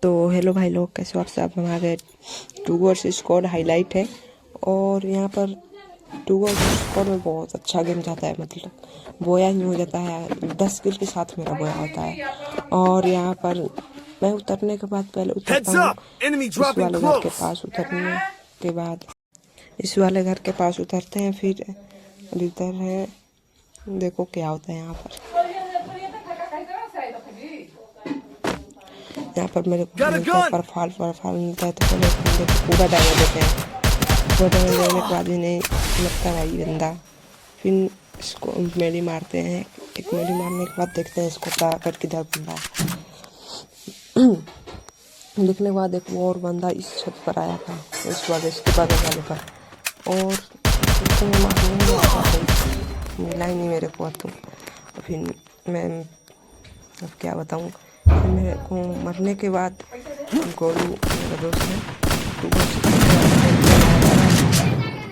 तो हेलो भाई लोग, कैसे हो आप सब। हमारे टू वर्स स्क्वाड हाईलाइट है और यहाँ पर टू वर्स स्क्वाड में बहुत अच्छा गेम जाता है, मतलब बोया ही हो जाता है। 10 किल के साथ मेरा बोया होता है। और यहाँ पर मैं उतरने के बाद पहले उतरता हूँ इस वाले घर के पास। उतरने के बाद इस वाले घर के पास उतरते हैं, फिर इधर है, देखो क्या होता है यहाँ पर। यहाँ पर मेरे को मिलता है परफाल मिलता है, तो पहले बंदे को पूरा डैमेज देते हैं। पूरा डैमेज देने के बाद ही नहीं लगता भाई बंदा, फिर इसको मेडी मारते हैं। एक मेडी मारने के बाद देखते हैं इसको ताकत किधर बंदा। देखने के बाद एक और बंदा इस छत पर आया था, इस वाले इसके बगल वाले पर, और उसको मारने नहीं आता कोई, मिला ही नहीं मेरे को। तो फिर मैं अब क्या बताऊँ। फिर मेरे को मरने के बाद गोलू मेरा दोस्त है,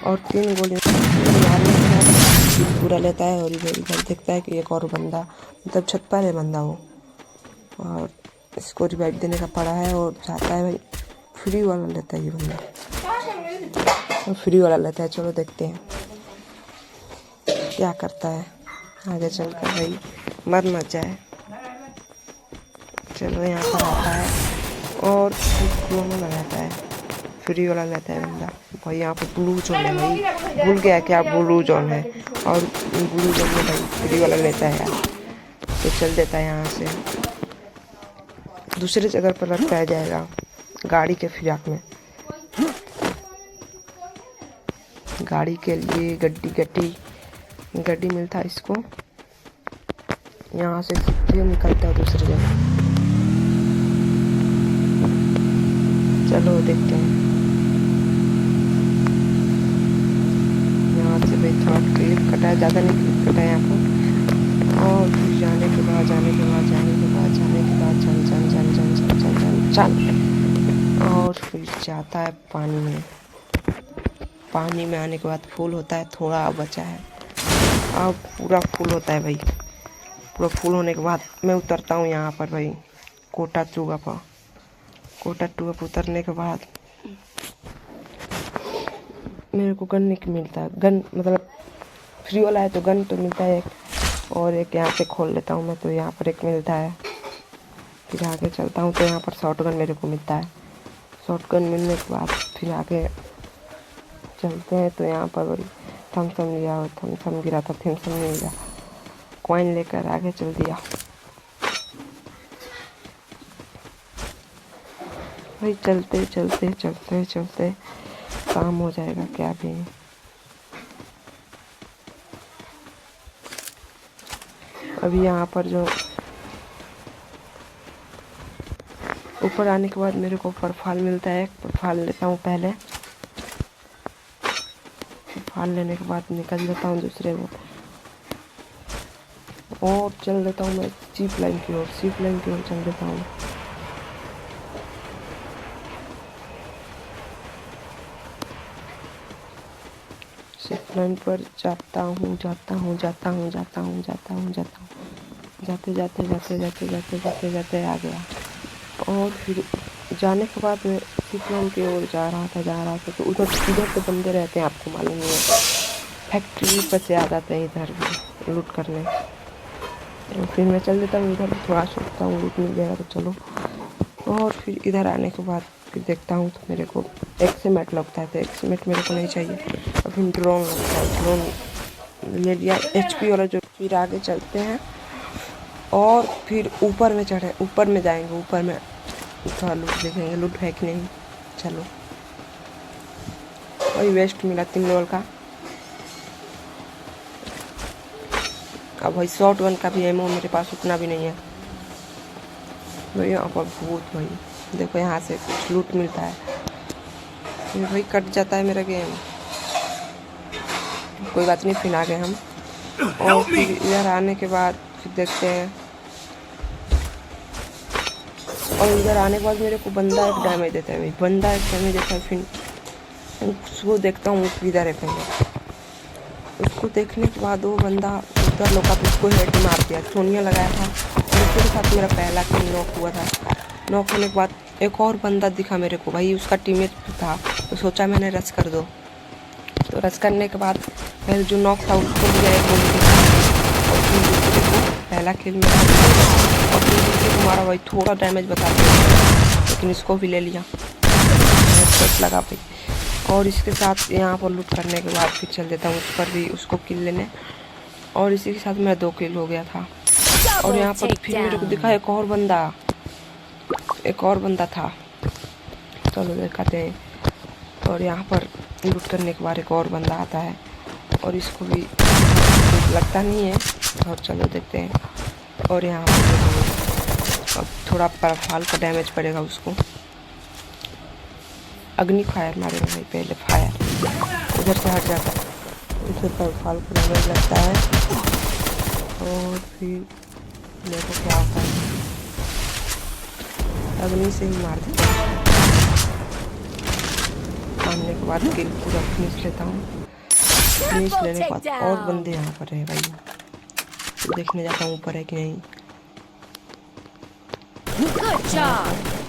और 3 गोली मारने के बाद पूरा लेता है। और इधर देखता है कि एक और बंदा, मतलब छत पर है बंदा वो, और इसको रिवाइव देने का पड़ा है और चाहता है भाई फ्री वाला लेता है ये बंदा, तो फ्री वाला लेता है। चलो देखते हैं क्या करता है आगे चलकर, भाई मर मत जाए। चलो यहाँ पर आता है और में लगाता है, फ्री वाला लेता है बंदा। भाई यहाँ पर ब्लू जोन है, भाई भूल गया क्या ब्लू जोन है, और ब्लू जोन में भाई फ्री वाला लेता है यार। तो चल देता है यहाँ से, दूसरे जगह पर रखा जाएगा गाड़ी के फिराक में। गाड़ी के लिए गड्डी मिलता है इसको, यहाँ से सीधे निकलता है दूसरी जगह। चलो देखते हैं यहाँ से भाई थोड़ा क्लिप कटा है, ज़्यादा नहीं क्लिप कटा है यहाँ पर। और फिर जाने के बाद चल और फिर जाता है पानी में आने के बाद फुल होता है, थोड़ा बचा है, अब पूरा फुल होता है भाई। पूरा फुल होने के बाद मैं उतरता हूँ यहाँ पर भाई कोटा टूगा पर उतरने के बाद मेरे को गन नहीं मिलता। गन मतलब फ्री वाला है तो गन तो मिलता है एक, और एक यहाँ पे खोल लेता हूँ मैं, तो यहाँ पर एक मिलता है। फिर आगे चलता हूँ तो यहाँ पर शॉटगन मेरे को मिलता है। शॉटगन मिलने के बाद फिर आगे चलते हैं, तो यहाँ पर बड़ी थम्सअप लिया और थम्सअप गिरा था, थम्सअप नहीं लिया, कॉइन लेकर आगे चल दिया भाई। चलते काम हो जाएगा क्या भी। अभी यहाँ पर जो ऊपर आने के बाद मेरे को परफाल मिलता है, परफाल लेता हूँ पहले। परफाल लेने के बाद निकल जाता हूँ दूसरे में और चल देता हूँ मैं जीप लाइन की ओर चल देता हूँ। जीप लाइन पर जाता हूँ, जाते आ गया। और फिर जाने के बाद मैं जीप लाइन की ओर जा रहा था, तो उधर तो बंदे रहते हैं, आपको मालूम नहीं है। फैक्ट्री पर से आ जाते हैं इधर भी लूट करने। तो फिर मैं चल देता हूँ इधर, थोड़ा सोचता हूँ लूट मिल जाएगा तो चलो। और फिर इधर आने के बाद फिर देखता हूँ तो मेरे को एक्सीमेट लगता है, तो एक्सीमेट मेरे को नहीं चाहिए। और फिर ड्रोन लगता है, ड्रोन ले लिया HP वाला जो। फिर आगे चलते हैं और फिर ऊपर में जाएंगे, ऊपर में थोड़ा लूट देखेंगे, लूट है कि नहीं। चलो वही वेस्ट मिला 3 लेवल का। अब भाई शॉर्ट वन का भी एमओ मेरे पास उतना भी नहीं है भाई। यहाँ पर भूत भाई देखो, यहाँ से कुछ लूट मिलता है, फिर भाई कट जाता है मेरा गेम। कोई बात नहीं, फिर आ गए हम। और फिर इधर आने के बाद फिर देखते हैं, और इधर आने के बाद मेरे को बंदा एक डैमेज देता है भाई, फिर उसको देखता हूँ किधर है पहले। उसको देखने के बाद वो बंदा उधर लोग उसको हेड मार दिया, सोनिया लगाया था, और उसके साथ मेरा पहला किल नॉक हुआ था। नॉक होने के बाद एक और बंदा दिखा मेरे को भाई, उसका टीममेट था, तो सोचा मैंने रश कर दो। तो रश करने के बाद पहले जो नॉक था उसको लिया एक गोली के साथ, और फिर दूसरे को पहला किल मेरा, और फिर दूसरे को मारा भाई, थोड़ा डैमेज बता दिया लेकिन इसको भी ले लिया, हेडशॉट लगा भाई। और इसके साथ यहाँ पर लूट करने के बाद फिर चल देता हूँ उस पर भी, उसको किल लेने, और इसी के साथ मेरा 2 किल हो गया था। और यहाँ पर फिर मेरे को दिखा एक और बंदा था, चलो दिखाते हैं। और यहाँ पर लूट करने के बाद एक और बंदा आता है, और इसको भी लगता नहीं है, और चलो देखते हैं। और यहाँ पर अब थोड़ा फाल का डैमेज पड़ेगा उसको, अग्नि फायर मारेगा भाई, पहले फायर उधर से हट जाता है, इधर पर फाल का डैमेज लगता है। और फिर देखो क्या होता है, अग्नि से ही मार देता है। मारने के बाद किल पूरा फिनिश लेता हूँ। फिनिश लेने के बाद और बंदे यहाँ पर है भाई, तो देखने जाता हूँ ऊपर है कि नहीं।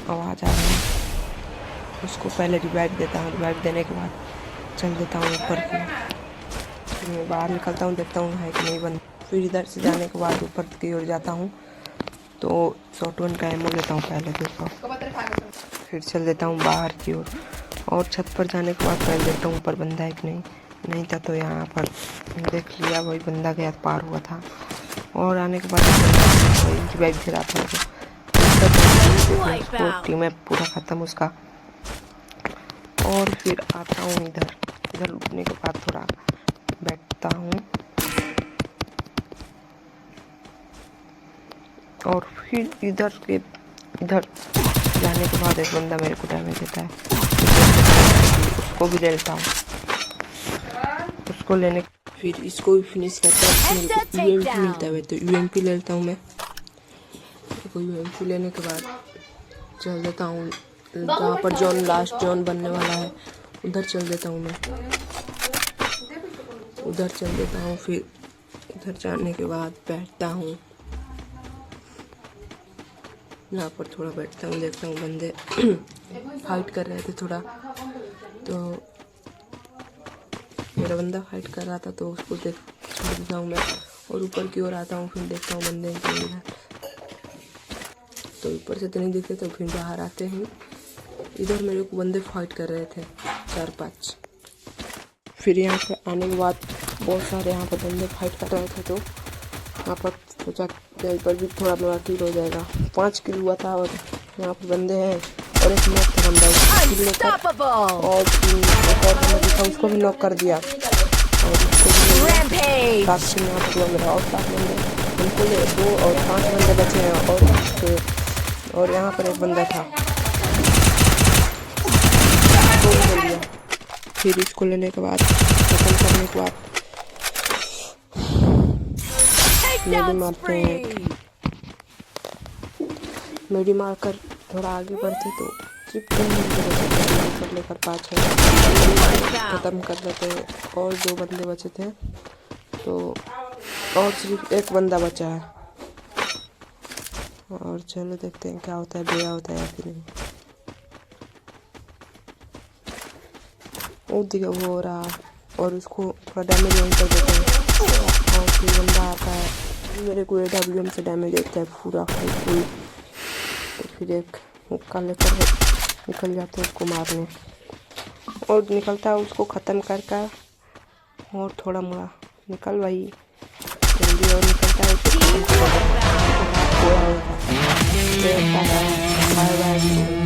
आवाज आ रही है, उसको पहले रिवाइव देता हूँ, रिवाइव देने के बाद चल देता हूँ ऊपर की। फिर मैं बाहर निकलता हूँ, देखता हूँ है कि नहीं बंद। फिर इधर से जाने के बाद ऊपर की ओर जाता हूँ, तो शॉटगन का एमो लेता हूँ पहले, देखो फिर चल देता हूँ बाहर की ओर। और छत पर जाने के बाद पहले देखता हूँ ऊपर बंदा है कि नहीं था, तो यहाँ पर देख लिया वही बंदा गया पार हुआ था। और आने के बाद रिवाइव गिरा था, टीम में पूरा ख़त्म उसका। और फिर आता हूँ इधर लूटने के बाद थोड़ा बैठता हूँ, और फिर इधर जाने के बाद एक बंदा मेरे को डैमेज देता है, उसको भी ले लेता हूँ। उसको लेने फिर इसको भी फिनिश करता है, यूएमपी मिलता है तो यूएमपी ले लेता हूँ मैं। तो यूएमपी लेने के बाद चल देता हूँ जहाँ पर लास्ट जोन बनने वाला है, उधर चल देता हूँ मैं, उधर चल देता हूँ। फिर उधर जाने के बाद बैठता हूँ, यहाँ पर थोड़ा बैठता हूँ, देखता हूँ बंदे फाइट कर रहे थे थोड़ा, तो मेरा बंदा फाइट कर रहा था तो उसको छोड़ देता हूँ मैं, और ऊपर की ओर आता हूँ। फिर देखता हूँ बंदे इधर, तो ऊपर से तो नहीं दिखते, तो फिर बाहर आते हैं। इधर मेरे को बंदे फाइट कर रहे थे 4-5। फिर यहाँ पर आने के बाद बहुत सारे यहाँ पर बंदे फाइट कर रहे थे, तो यहाँ पर सोचा यहीं पर भी थोड़ा मेरा किल हो जाएगा। 5 किल हुआ था, और यहाँ पर बंदे हैं, और एक नॉक था बंदा, और एक और बंदा दिखा, उसको भी नॉक कर दिया, और उसको भी साथ में यहाँ पर मेरा और 7 बंदे, उनको 2 और 5 बंदे बचे हैं। और यहाँ पर एक बंदा था, उसको भी ले लिया। फिर इसको लेने के बाद खत्म करने के बाद मेडी मारते हैं, मेडी मारकर थोड़ा आगे बढ़ते तो सिर्फ 3 बंदे लेकर 5 खत्म कर देते हैं, और 2 बंदे बचे थे, तो और सिर्फ एक बंदा बचा है। और चलो देखते हैं क्या होता है, बेया होता है या फिर नहीं। वो हो रहा, और उसको थोड़ा डैमेज नहीं कर देते हैं, और फिर बंदा आता है, मेरे को AWM से डैमेज देता है पूरा फुल। तो फिर एक मुक्का लेकर निकल जाते हैं उसको मारने, और निकलता है उसको ख़त्म कर और थोड़ा मोड़ा निकल भाई जल्दी, और निकलता है उसको ख़त्म कर। Bye bye.